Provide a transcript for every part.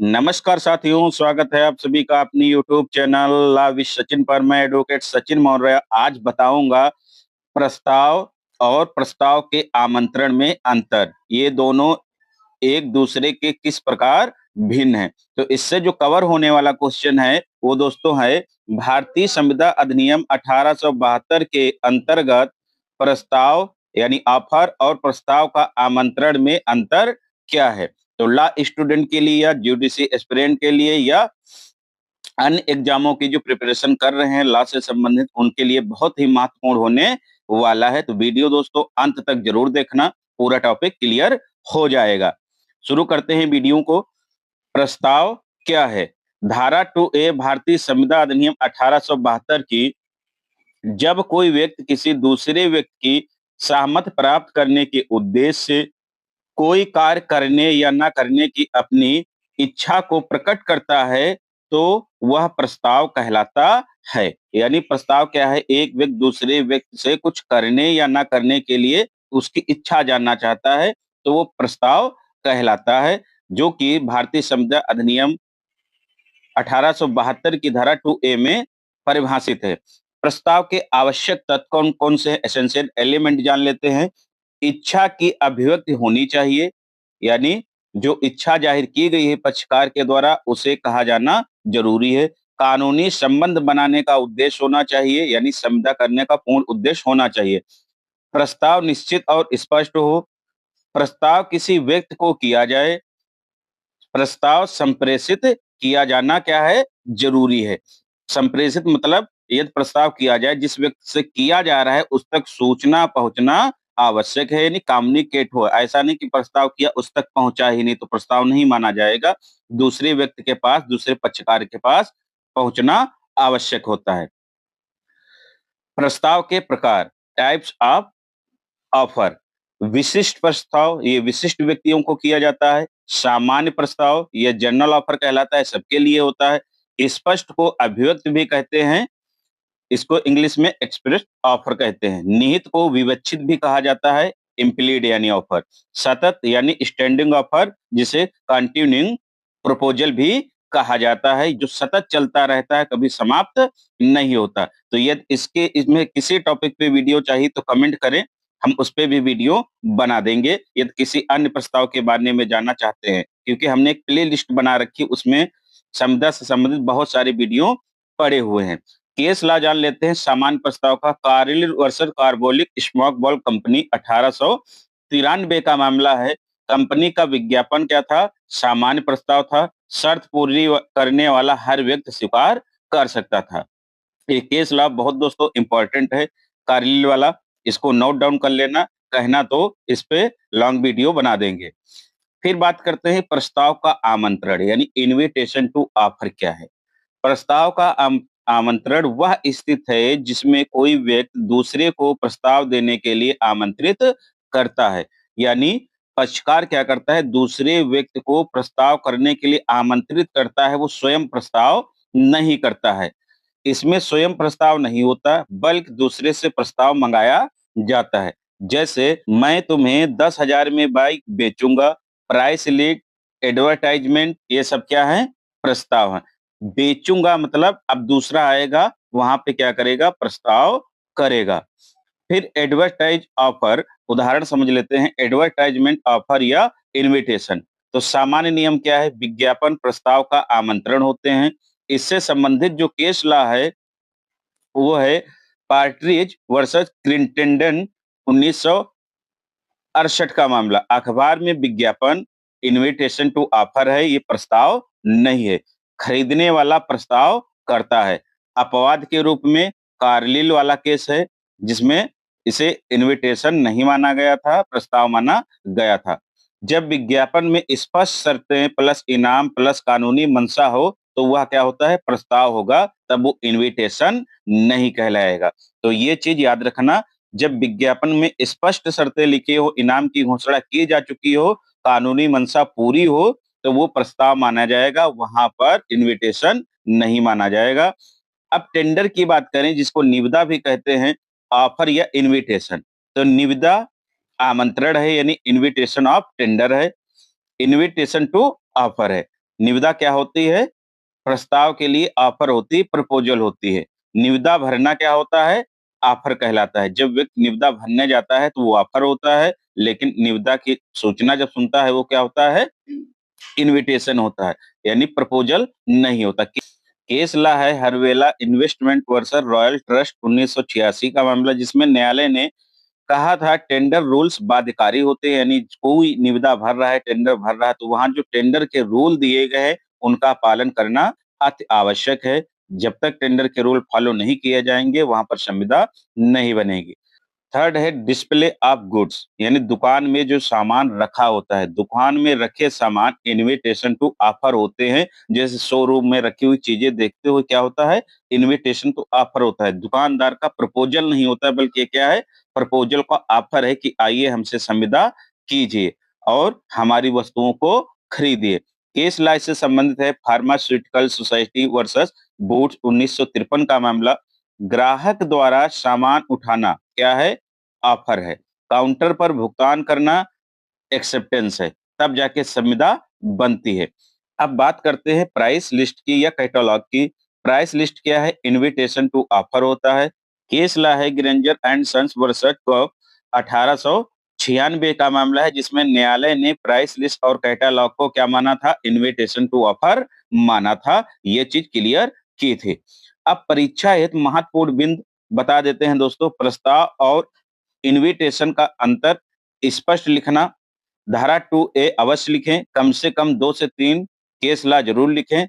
नमस्कार साथियों, स्वागत है आप सभी का अपनी YouTube channel law with Sachin पर। मैं एडवोकेट सचिन मौर्य आज बताऊंगा प्रस्ताव और प्रस्ताव के आमंत्रण में अंतर। ये दोनों एक दूसरे के किस प्रकार भिन्न हैं। तो इससे जो कवर होने वाला क्वेश्चन है वो दोस्तों है भारतीय संविदा अधिनियम 1872 के अंतर्गत प्रस्ताव यानी ऑफर और प्रस्ताव का आमंत्रण में अंतर क्या है। तो लॉ स्टूडेंट के लिए या ज्यूडिशरी एस्पिरेंट के लिए या अन्य एग्जामों की जो प्रिपरेशन कर रहे हैं लॉ से संबंधित उनके लिए बहुत ही महत्वपूर्ण होने वाला है। तो वीडियो दोस्तों अंत तक जरूर देखना, पूरा टॉपिक क्लियर हो जाएगा। शुरू करते हैं वीडियो को। प्रस्ताव क्या है। धारा 2A भारतीय संविदा अधिनियम 1872 की जब कोई व्यक्ति किसी दूसरे व्यक्ति की सहमति प्राप्त करने के उद्देश्य से कोई कार्य करने या न करने की अपनी इच्छा को प्रकट करता है तो वह प्रस्ताव कहलाता है। यानी प्रस्ताव क्या है, एक व्यक्ति दूसरे व्यक्ति से कुछ करने या ना करने के लिए उसकी इच्छा जानना चाहता है तो वो प्रस्ताव कहलाता है, जो कि भारतीय संविदा अधिनियम 1872 की धारा 2A में परिभाषित है। प्रस्ताव के आवश्यक तत्व कौन कौन से एसेंशियल एलिमेंट जान लेते हैं। इच्छा की अभिव्यक्ति होनी चाहिए, यानी जो इच्छा जाहिर की गई है पक्षकार के द्वारा उसे कहा जाना जरूरी है। कानूनी संबंध बनाने का उद्देश्य होना चाहिए, यानी संविदा करने का पूर्ण उद्देश्य होना चाहिए। प्रस्ताव निश्चित और स्पष्ट हो। प्रस्ताव किसी व्यक्ति को किया जाए। प्रस्ताव संप्रेषित किया जाना क्या है, जरूरी है। संप्रेषित मतलब यदि प्रस्ताव किया जाए जिस व्यक्ति से किया जा रहा है उस तक सूचना पहुंचना आवश्यक है, यानी कम्युनिकेट हो। ऐसा नहीं कि प्रस्ताव किया उस तक पहुंचा ही नहीं तो प्रस्ताव नहीं माना जाएगा। दूसरे व्यक्ति के पास, दूसरे पक्षकार के पास पहुंचना आवश्यक होता है। प्रस्ताव के प्रकार, टाइप्स ऑफ ऑफर। विशिष्ट प्रस्ताव ये विशिष्ट व्यक्तियों को किया जाता है। सामान्य प्रस्ताव ये जनरल ऑफर कहलाता है, सबके लिए होता है। स्पष्ट को अभिव्यक्त भी कहते हैं, इसको इंग्लिश में एक्सप्रेस ऑफर कहते हैं। निहित को विवक्षित भी कहा जाता है, इम्प्लीड यानी ऑफर। सतत यानी स्टैंडिंग ऑफर जिसे कंटिन्यूइंग प्रपोजल भी कहा जाता है, जो सतत चलता रहता है, कभी समाप्त नहीं होता। तो यदि इसके इसमें किसी टॉपिक पे वीडियो चाहिए तो कमेंट करें, हम उस पे भी वीडियो बना देंगे। यदि किसी अन्य प्रस्ताव के बारे में जानना चाहते हैं, क्योंकि हमने एक प्ले लिस्ट बना रखी उसमें संविदा से संबंधित बहुत सारे वीडियो पड़े हुए हैं। केस लॉ जान लेते हैं सामान्य प्रस्ताव का। Carlill versus carbolic smoke ball company 1893 का मामला है। कंपनी का विज्ञापन क्या था, सामान्य प्रस्ताव था। शर्त पूरी करने वाला हर व्यक्ति स्वीकार कर सकता था। ये केस लॉ बहुत दोस्तों इंपॉर्टेंट है, कार्लिल वाला, इसको नोट डाउन कर लेना। कहना तो इस पे लॉन्ग वीडियो बना देंगे। फिर बात करते हैं प्रस्ताव का आमंत्रण यानी इनविटेशन टू ऑफर क्या है। प्रस्ताव का आमंत्रण वह स्थिति है जिसमें कोई व्यक्ति दूसरे को प्रस्ताव देने के लिए आमंत्रित करता है। यानी पक्षकार क्या करता है, दूसरे व्यक्ति को प्रस्ताव करने के लिए आमंत्रित करता है, वो स्वयं प्रस्ताव नहीं करता है। इसमें स्वयं प्रस्ताव नहीं होता बल्कि दूसरे से प्रस्ताव मंगाया जाता है। जैसे मैं तुम्हें 10,000 में बाइक बेचूंगा, प्राइस लीड, एडवर्टाइजमेंट, ये सब क्या है, प्रस्ताव है। बेचूंगा मतलब अब दूसरा आएगा वहां पे क्या करेगा, प्रस्ताव करेगा। फिर एडवर्टाइज ऑफर, उदाहरण समझ लेते हैं। एडवर्टाइजमेंट ऑफर या इनविटेशन। तो सामान्य नियम क्या है, विज्ञापन प्रस्ताव का आमंत्रण होते हैं। इससे संबंधित जो केस लॉ है वो है पार्ट्रिज वर्सेस क्रिंटेंडन 1968 का मामला। अखबार में विज्ञापन इनविटेशन टू ऑफर है, ये प्रस्ताव नहीं है। खरीदने वाला प्रस्ताव करता है। अपवाद के रूप में कार्लिल वाला केस है जिसमें इसे इनविटेशन नहीं माना गया था, प्रस्ताव माना गया था। जब विज्ञापन में स्पष्ट शर्तें प्लस इनाम प्लस कानूनी मंशा हो तो वह क्या होता है, प्रस्ताव होगा, तब वो इनविटेशन नहीं कहलाएगा। तो ये चीज याद रखना, जब विज्ञापन में स्पष्ट शर्तें लिखी हो, इनाम की घोषणा की जा चुकी हो, कानूनी मंशा पूरी हो, तो वो प्रस्ताव माना जाएगा, वहां पर इनविटेशन नहीं माना जाएगा। अब टेंडर की बात करें जिसको निविदा भी कहते हैं, ऑफर या इनविटेशन। तो निविदा आमंत्रण है यानी इनविटेशन ऑफ टेंडर है, इनविटेशन टू ऑफर है। निविदा क्या होती है? प्रस्ताव के लिए ऑफर होती है, प्रपोजल होती है। निविदा भरना क्या होता है? ऑफर कहलाता है। जब व्यक्ति निविदा भरने जाता है तो वो ऑफर होता है, लेकिन निविदा की सूचना जब सुनता है वो क्या होता है? इन्विटेशन होता है, यानी प्रपोजल नहीं होता। केस ला है हरवेला इन्वेस्टमेंट वर्सेस रॉयल ट्रस्ट 1986 का मामला, जिसमें न्यायालय ने कहा था टेंडर रूल्स बाध्यकारी होते हैं, यानी कोई निविदा भर रहा है, टेंडर भर रहा है, तो वहां जो टेंडर के रूल दिए गए हैं उनका पालन करना अति आवश्यक है। जब तक टेंडर के रूल फॉलो नहीं किए जाएंगे वहां पर संविदा नहीं बनेगी। थर्ड है डिस्प्ले ऑफ गुड्स, यानी दुकान में जो सामान रखा होता है, दुकान में रखे सामान इनविटेशन टू ऑफर होते हैं। जैसे शोरूम में रखी हुई चीजें देखते हुए क्या होता है? इनविटेशन टू ऑफर होता है। दुकानदार का प्रपोजल नहीं होता है, बल्कि ये क्या है? प्रपोजल का ऑफर है कि आइए हमसे संविदा कीजिए और हमारी वस्तुओं को खरीदिए। केस लॉ से संबंधित है फार्मास्यूटिकल सोसाइटी वर्सेस बूट्स 1953 का मामला। ग्राहक द्वारा सामान उठाना क्या है? ऑफर है। काउंटर पर भुगतान करना एक्सेप्टेंस है, तब जाके संविदा बनती है। अब बात करते हैं प्राइस लिस्ट की या कैटलॉग की। प्राइस लिस्ट क्या है? इनविटेशन टू ऑफर होता है। केस ला है ग्रेंजर एंड सन्स वर्सेस 1896 का मामला है, जिसमें न्यायालय ने प्राइस लिस्ट और कैटलॉग को क्या माना था? इनविटेशन टू ऑफर माना था। ये चीज क्लियर की थी। अब परीक्षा हेतु महत्वपूर्ण बिंदु बता देते हैं दोस्तों। प्रस्ताव और इनविटेशन का अंतर स्पष्ट लिखना। धारा 2A अवश्य लिखें, कम से कम 2 से 3 केस लॉ जरूर लिखें,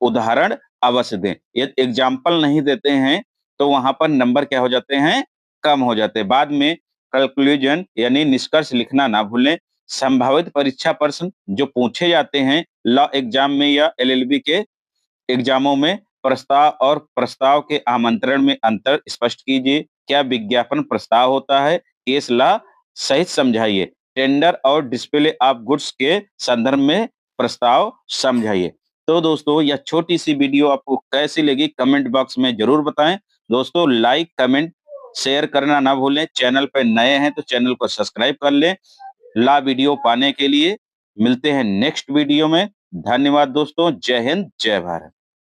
उदाहरण अवश्य दें। यदि एग्जाम्पल नहीं देते हैं तो वहां पर नंबर क्या हो जाते हैं? कम हो जाते हैं। बाद में कंक्लूजन यानी निष्कर्ष लिखना ना भूलें। संभावित परीक्षा प्रश्न जो पूछे जाते हैं लॉ एग्जाम में या LLB के एग्जामों में, प्रस्ताव और प्रस्ताव के आमंत्रण में अंतर स्पष्ट कीजिए। क्या विज्ञापन प्रस्ताव होता है? केस लॉ सहित समझाइए। टेंडर और डिस्प्ले ऑफ गुड्स के संदर्भ में प्रस्ताव समझाइए। तो दोस्तों यह छोटी सी वीडियो आपको कैसी लगी कमेंट बॉक्स में जरूर बताएं। दोस्तों लाइक कमेंट शेयर करना ना भूलें। चैनल पर नए हैं तो चैनल को सब्सक्राइब कर लें ला वीडियो पाने के लिए। मिलते हैं नेक्स्ट वीडियो में। धन्यवाद दोस्तों। जय हिंद, जय भारत।